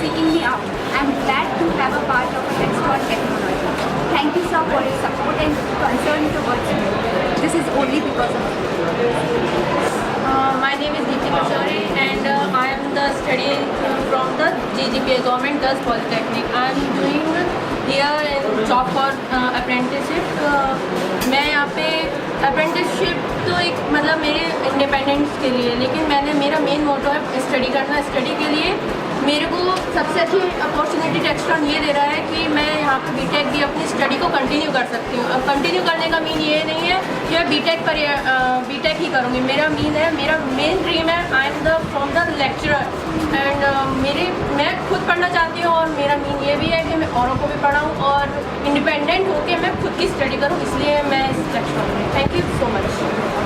seeking me out. I'm glad to have a part of a Taxtron technology. Thank you, sir, for your support and concern towards me. This is only because of you. My name is Deepti Pachori and I am the studying from the GGPA Government Girls Polytechnic. I am doing here in job for apprenticeship. मैं यहाँ पे apprenticeship तो एक मतलब मेरे independence के लिए, लेकिन मेरा मेन मोटो है स्टडी करना। स्टडी के लिए मेरे को सबसे अच्छी अपॉर्चुनिटी टैक्सट्रॉन ये दे रहा है कि मैं यहाँ पे बीटेक भी अपनी स्टडी को कंटिन्यू कर सकती हूँ। अब कंटिन्यू करने का मीन ये नहीं है कि मैं बीटेक ही करूँगी। मेरा मेन ड्रीम है I am the from the lecturer and मैं खुद पढ़ना चाहती हूँ और मेरा मीन ये भी है कि मैं औरों को भी पढ़ाऊँ और इंडिपेंडेंट होकर मैं खुद की स्टडी करूँ, इसलिए मैं इस टैक्सट्रॉन में। Thank you so much.